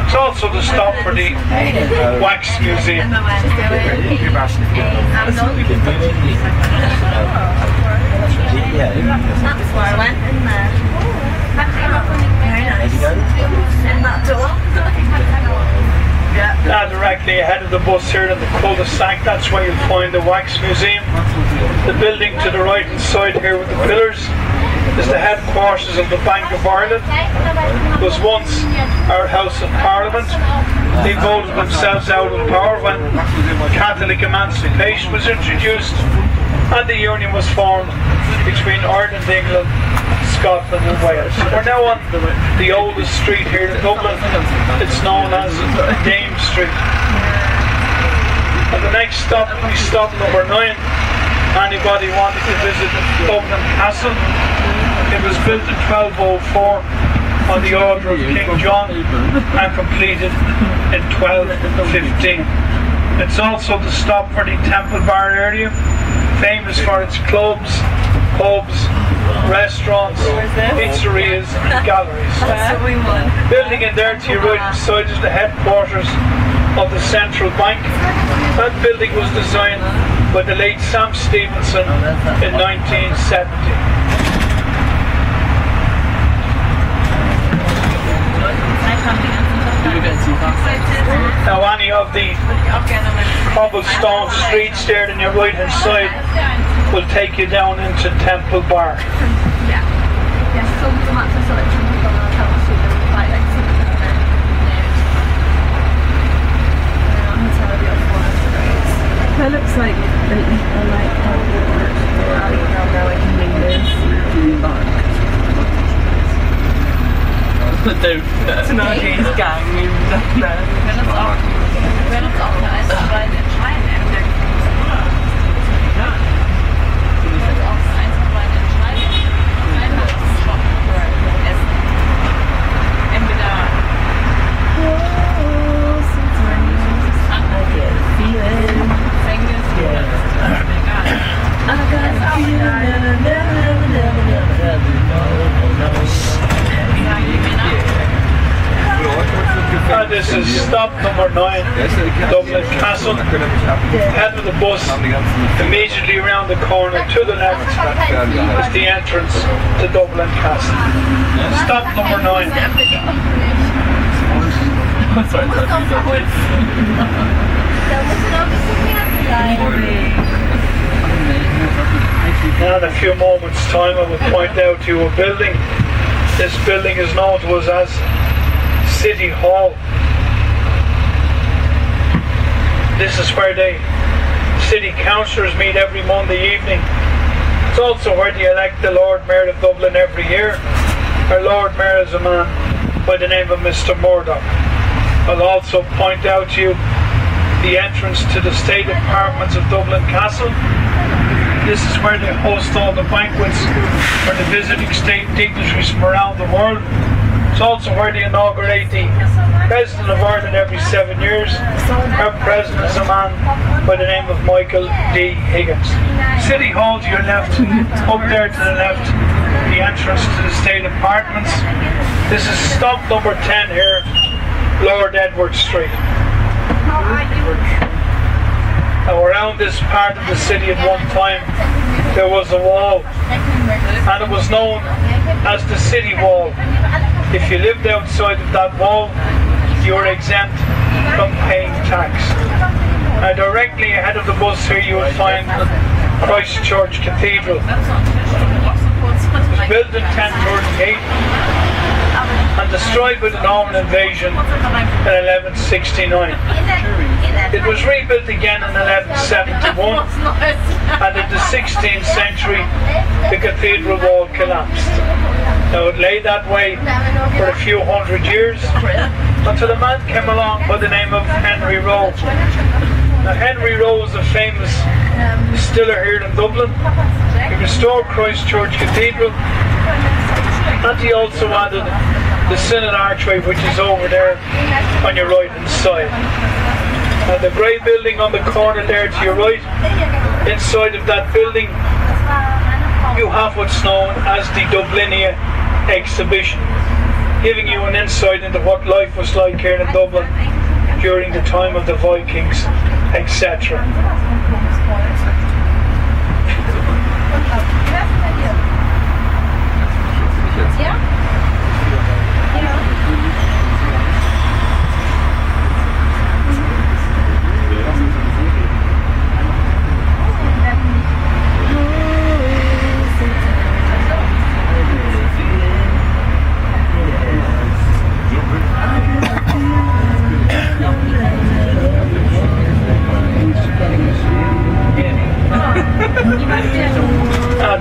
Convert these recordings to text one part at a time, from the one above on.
It's also the stop for the Wax Museum. That's where I went in there. Very nice. In that door. Now directly ahead of the bus here in the cul-de-sac, that's where you'll find the Wax Museum. The building to the right hand side here with the pillars is the headquarters of the Bank of Ireland. It was once our House of Parliament. They voted themselves out of power when Catholic emancipation was introduced and the union was formed between Ireland, England, Scotland and Wales. We're now on the oldest street here in Dublin. It's known as Dame Street. And the next stop will be stop number 9. Anybody wanting to visit Dublin Castle? It was built in 1204 on the order of King John and completed in 1215. It's also the stop for the Temple Bar area, famous for its clubs, pubs, restaurants, pizzerias and galleries. That's what we want. Building in there to your right hand side is the headquarters of the Central Bank. That building was designed by the late Sam Stevenson in 1970. Now any of the cobblestone streets there on your right hand side will take you down into Temple Bar. That looks like To know he's gang moved up there. Wenn uns auch eine Eisenbahn entscheiden, This is stop number 9, Dublin Castle. Head of the bus, immediately around the corner to the left is the entrance to Dublin Castle. Stop number 9. Now in a few moments time I will point out to you a building. This building is known to us as City Hall. This is where the city councillors meet every Monday evening. It's also where they elect the Lord Mayor of Dublin every year. Our Lord Mayor is a man by the name of Mr. Murdoch. I'll also point out to you the entrance to the state apartments of Dublin Castle. This is where they host all the banquets for the visiting state dignitaries from around the world. It's also where they inaugurate the President of Ireland every 7 years. Our President is a man by the name of Michael D. Higgins. City Hall to your left, up there to the left, the entrance to the state apartments. This is stop number 10 here, Lord Edward Street. Now around this part of the city at one time there was a wall and it was known as the City Wall. If you lived outside of that wall, you were exempt from paying tax. Now directly ahead of the bus here you will find Christ Church Cathedral. It was built in 1038 and destroyed by the Norman invasion in 1169. It was rebuilt again in 1171 and in the 16th century the cathedral wall collapsed. Now it lay that way for a few hundred years until a man came along by the name of Henry Rowe. Now Henry Rowe is a famous distiller here in Dublin. He restored Christ Church Cathedral and he also added the Synod Archway, which is over there on your right hand side. Now the grey building on the corner there to your right, inside of that building you have what's known as the Dublinia exhibition. giving you an insight into what life was like here in Dublin during the time of the Vikings, etc.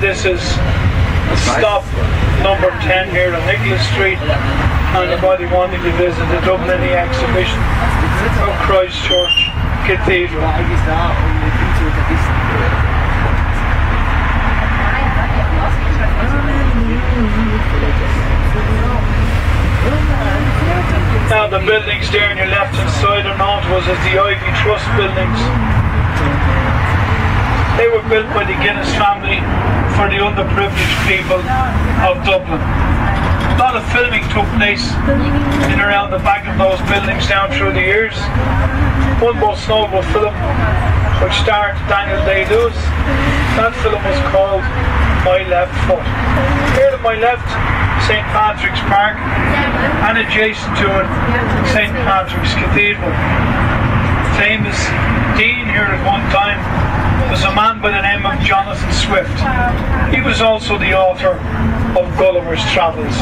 This is stop number 10 here on Nicholas Street. Anybody wanting to visit the Dublin exhibition of Christchurch Cathedral. Now the buildings there on your left hand side are known to us as the Ivy Trust buildings. They were built by the Guinness family for the underprivileged people of Dublin. A lot of filming took place in and around the back of those buildings down through the years. One most notable film which starred Daniel Day-Lewis, that film was called My Left Foot. Here to my left, St. Patrick's Park, and adjacent to it, St. Patrick's Cathedral. Famous dean here at one time was a man by the name of Jonathan Swift. He was also the author of Gulliver's Travels.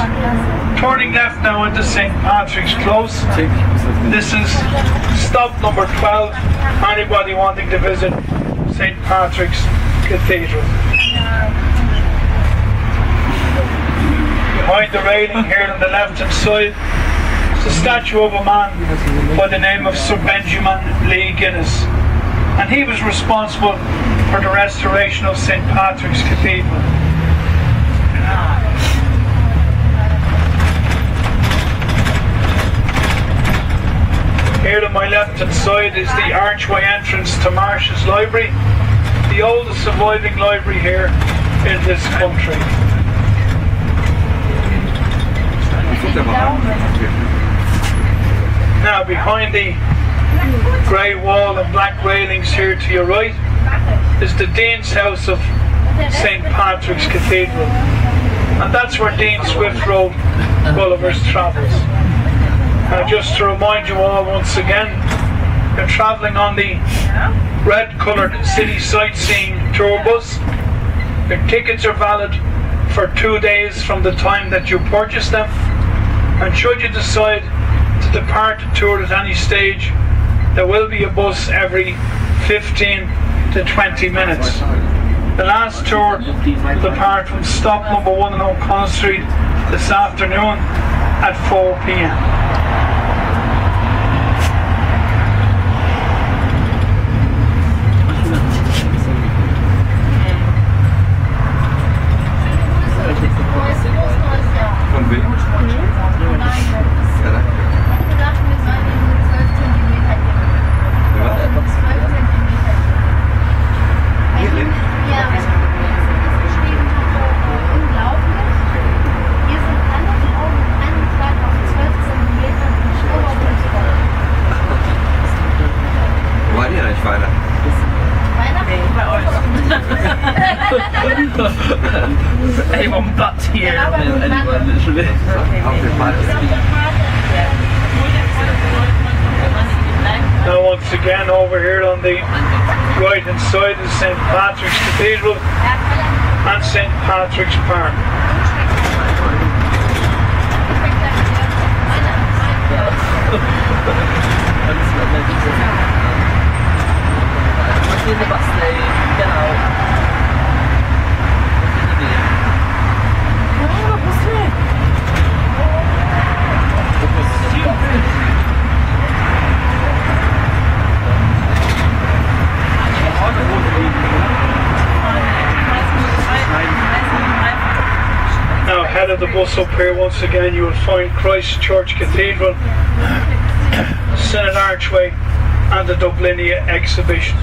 Turning left now into St. Patrick's Close. This is stop number 12. Anybody wanting to visit St. Patrick's Cathedral. Behind the railing here on the left hand side is a statue of a man by the name of Sir Benjamin Lee Guinness. And he was responsible for the restoration of St. Patrick's Cathedral. Here to my left hand side is the archway entrance to Marsh's Library, the oldest surviving library here in this country. Now behind the grey wall and black railings here to your right is the Dean's House of St. Patrick's Cathedral, and that's where Dean Swift wrote Gulliver's Travels. Now just to remind you all once again, you're travelling on the red coloured city sightseeing tour bus. Your tickets are valid for 2 days from the time that you purchase them, and should you decide to depart the tour at any stage, there will be a bus every 15 to 20 minutes. The last tour will depart from stop number 1 on O'Connell Street this afternoon at 4 p.m. Anyone but here. Anyone literally. Now once again over here on the right hand side is St. Patrick's Cathedral and St. Patrick's Park. Now ahead of the bus up here once again you will find Christchurch Cathedral, Senate Archway and the Dublinia exhibition.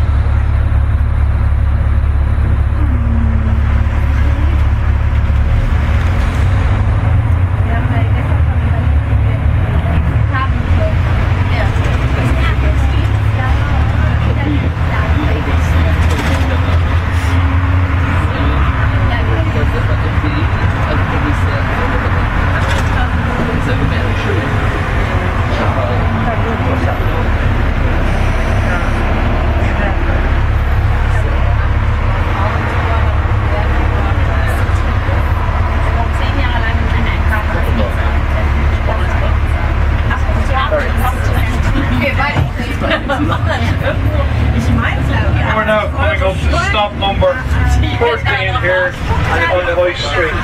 stop number 13 here on the High Street.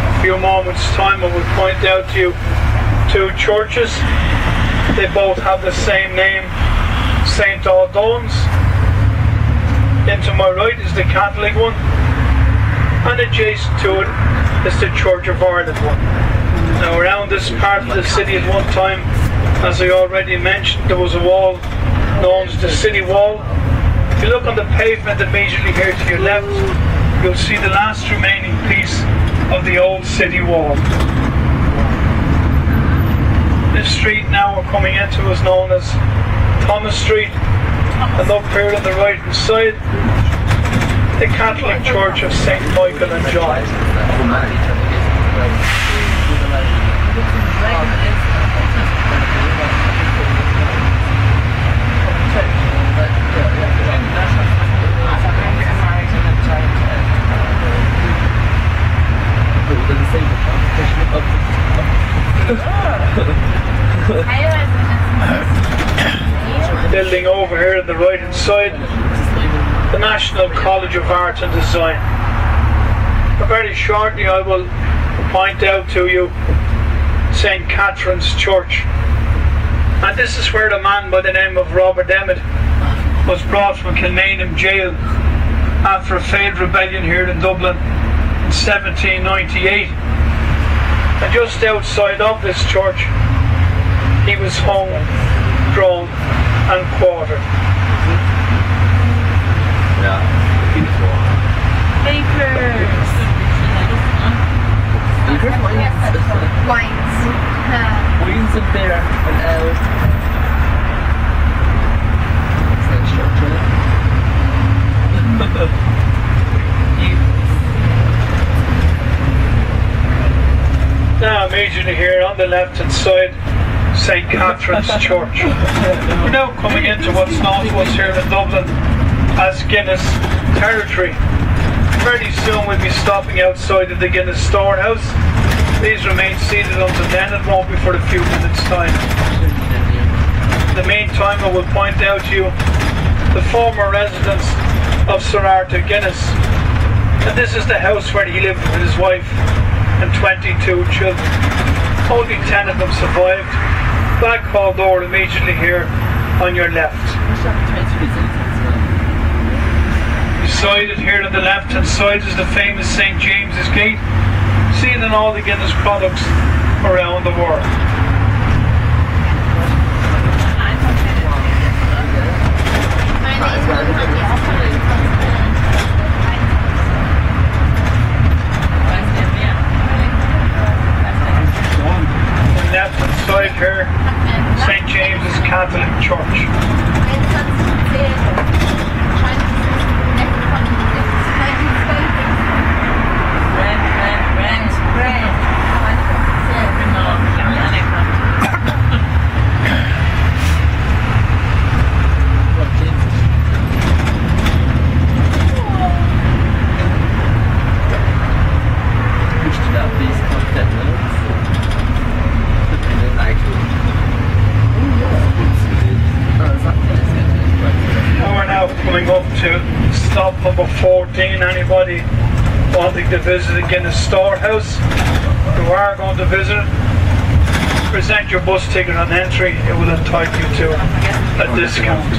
A few moments time I will point out to you two churches. They both have the same name, St. Aldone's. Then to my right is the Catholic one, and adjacent to it is the Church of Ireland one. Now around this part of the city at one time, as I already mentioned, there was a wall known as the City Wall. If you look on the pavement immediately here to your left, you'll see the last remaining piece of the old city wall. This street now we're coming into is known as Thomas Street, and up here on the right hand side, the Catholic Church of St. Michael and John. Building over here on the right hand side, the National College of Art and Design. But very shortly I will point out to you St. Catherine's Church. And this is where the man by the name of Robert Emmet was brought from Kilmainham jail after a failed rebellion here in Dublin in 1798. And just outside of this church he was hung, drawn and quartered. Wings and beer and ale. Now immediately here on the left hand side, St. Catherine's Church. We're now coming into what's known to us here in Dublin as Guinness territory. Very soon we'll be stopping outside of the Guinness storehouse. Please remain seated until then, it won't be for a few minutes time. In the meantime I will point out to you the former residence of Sir Arthur Guinness. And this is the house where he lived with his wife and 22 children. Only 10 of them survived. Black hall door immediately here on your left. Beside it here to the left hand side is the famous St. James's Gate, seen in all the Guinness products around the world. Left hand side here, St. James's Catholic Church. Coming up to stop number 14. Anybody wanting to visit the Guinness storehouse, who are going to visit, present your bus ticket on entry. It will entitle you to a discount.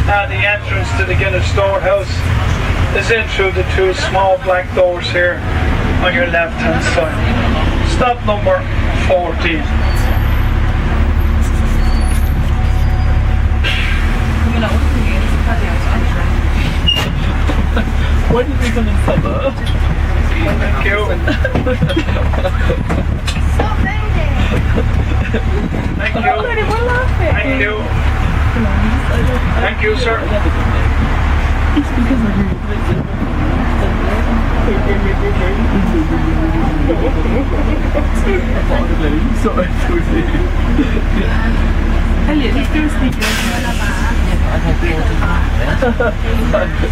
And the entrance to the Guinness storehouse is in through the two small black doors here on your left hand side. Stop number 14. Why did we come in summer? Thank you. Thank you. Thank you. Thank you, sir. It's because I really sorry, Elliot, let's do a sneaker. Do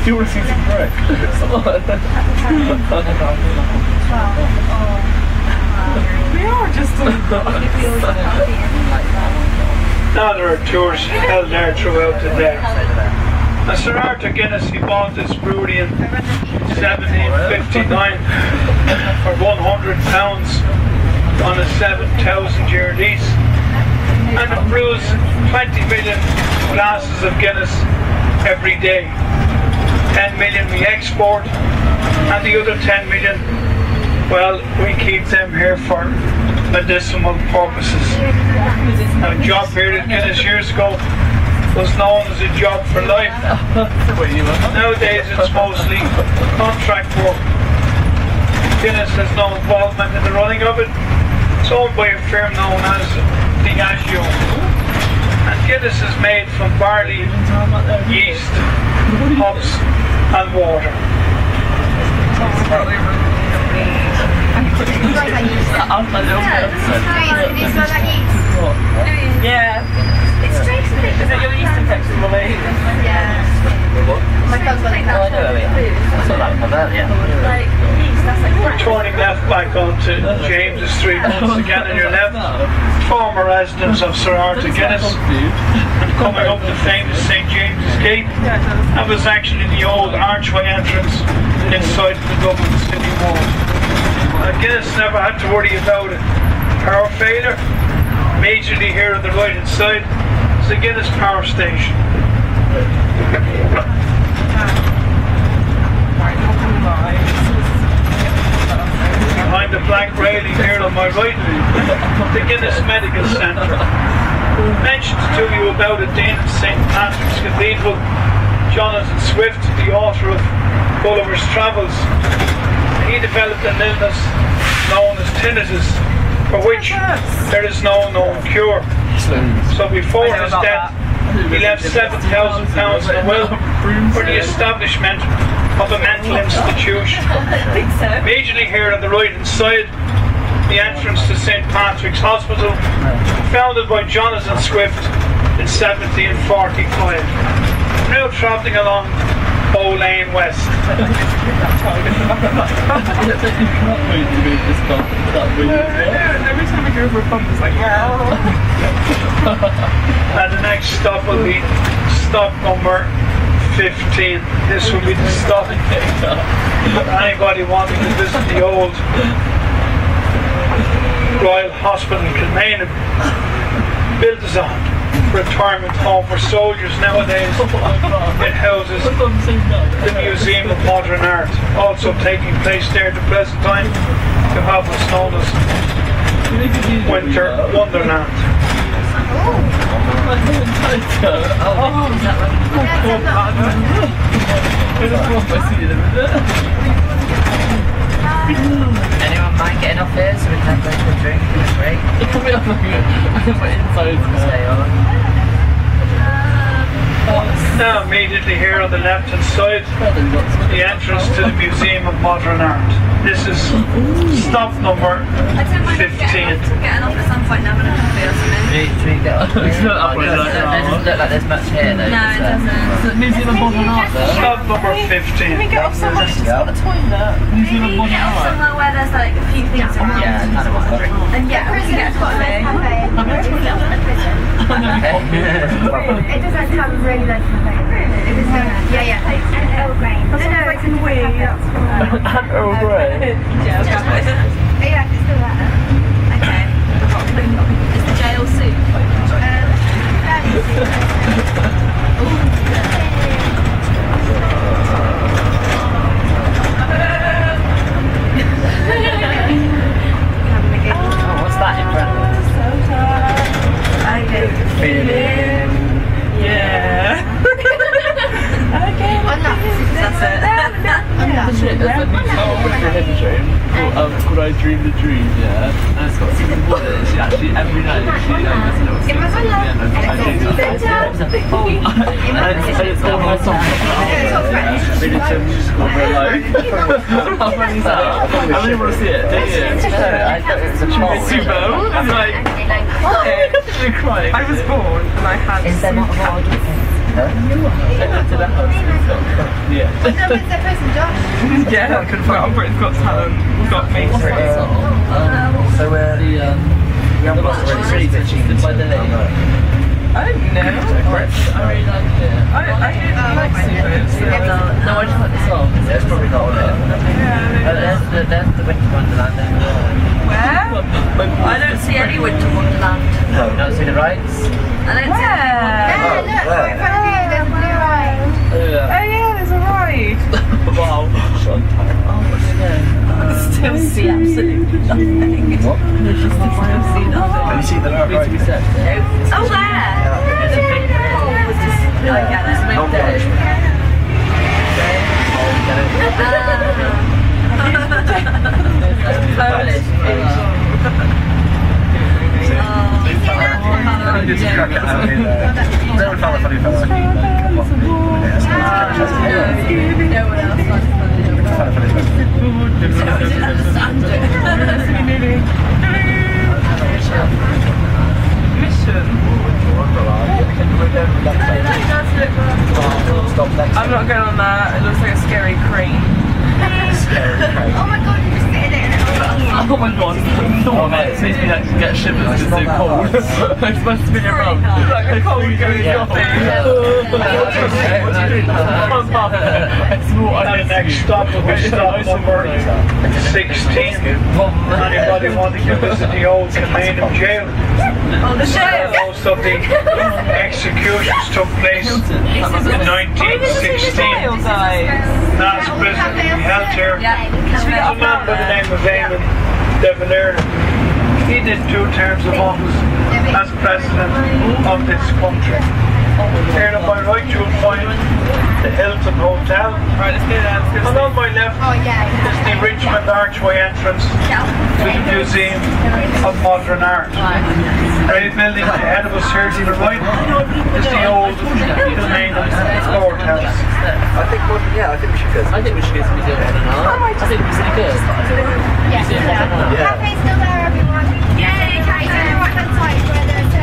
you want to see some crack? We are just Now there are tours held there throughout the day. And Sir Arthur Guinness, he bought this brewery in 1759 for £100 on a 7,000-year lease. And it brews 20 million glasses of Guinness every day. 10 million we export, and the other 10 million, well, we keep them here for medicinal purposes. Now, a job here at Guinness years ago was known as a job for life. Nowadays it's mostly contract work. Guinness has no involvement in the running of it. It's owned by a firm known as Diageo. And Guinness is made from barley, yeast, hops and water. Yeah. It's strange to think. Is it your yeast infection, Molly? Yeah. My cousin got like that. I know, that's what I'm about, yeah. Like yeast, that's like We're turning left back onto James's Street once again on your left. Former residence of Sir Arthur Guinness. And coming up the famous St. James's Gate. That was actually the old archway entrance inside the Dublin city wall. Guinness never had to worry about it. Power failure. Immediately here on the right hand side is the Guinness power station. Behind the black railing here on my right, the Guinness Medical Centre. I mentioned to you about it, Dean of St. Patrick's Cathedral. Jonathan Swift, the author of Gulliver's Travels, he developed an illness known as tinnitus, for which there is no known cure. So before his death, he left £7,000 in a will for the establishment of a mental institution. Immediately here on the right hand side, the entrance to St. Patrick's Hospital, founded by Jonathan Swift in 1745. Now travelling along Bow Lane West. Every time we go for a pump, it's like, And the next stop will be stop number 15. This will be the stop for anybody wanting to visit the old Royal Hospital in Kilmainham. Built as a retirement home for soldiers nowadays. It houses the Museum of Modern Art, also taking place there at the present time to have what's known as Winter Wonderland. Anyone mind getting off here so we can go for a drink and a break? Stay on. Now immediately here on the left hand side, the entrance to the Museum of Modern Art. This is stop number 15. Getting off at some point now, I'm gonna coffee or something. Should we get off? It's not up It doesn't look like there's much here though. No, it doesn't. Museum of Modern Art there. Stop number 15. Get off somewhere that's got a toilet. Museum of Maybe Modern get off Art. somewhere where there's like a few things around. Yeah, I kind of want to drink. And yeah, we can get a coffee. It doesn't have a really nice cafe. It is yeah. And Earl Grey. No, it's in Wee. And Earl Grey. Yeah, Yeah, it's still there. okay. Is the jail soup? Oh, what's that in front? I can feel it. Yeah. That's it. Could I dream the dream? Yeah, and it's got Susan Boyle. She actually every night she does a little It was a lot. it's all my songs. Really changed over life. How funny is that? I really want to see it. Do you? I thought it was a troll. It's super. It's like, crying. I was born and I had Is there not a To the house. Yeah. No, it's the person, Josh. Yeah, I could find on Britain's Got Talent. Got me. So we're we haven't lost already. By the name. I don't know. I really like it. I like Super. No, I just like the song. Yeah, it's probably not on it. That's the Winter Wonderland then. Where? I don't see any Winter Wonderland. No, you don't see the rights? I don't see Yeah, look, in front of you, there's a blue ride. Oh yeah, there's a ride. Wow. Oh, what's it there? Still see absolutely nothing. What? No, she's still see nothing. Have you seen the right? Oh, there! It's a big It's just, I get it. Not It's Polish. Just crack it out in there. Funny fella. No one else likes Mission. I'm not going on that. It looks like a scary crane. Oh my god, you're just sitting there. Oh my god. Oh mate, it makes me like get shivers because it's so cold. It's supposed to be your mum. Like a cold going shopping. And the next stop will be stop number 16. Anybody wanting to visit the old Kilmainham jail? Oh, the sheriff. Most of the executions took place in 1916. Last prison we held here was a man by the name of Eamon Devonir. He did 2 terms of office as president of this country. Here on my right you'll find the Hilton Hotel. Right, let's get out. And on my left Oh yeah. is the Richmond Archway entrance to the Museum of Modern Art. Right building ahead of us here to the right is the old Kilmainham courthouse. I think we should go. I think we should go to the Museum of Modern Art. I think it's really good. Yes, yeah. Cafe's still there, everyone. Yay, Kate. Right hand side where there's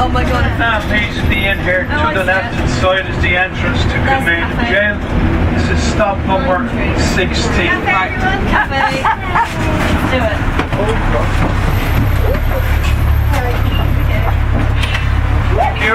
Oh my god. Immediately in here to the left hand side is the entrance to Kilmainham Jail. This is stop number 16.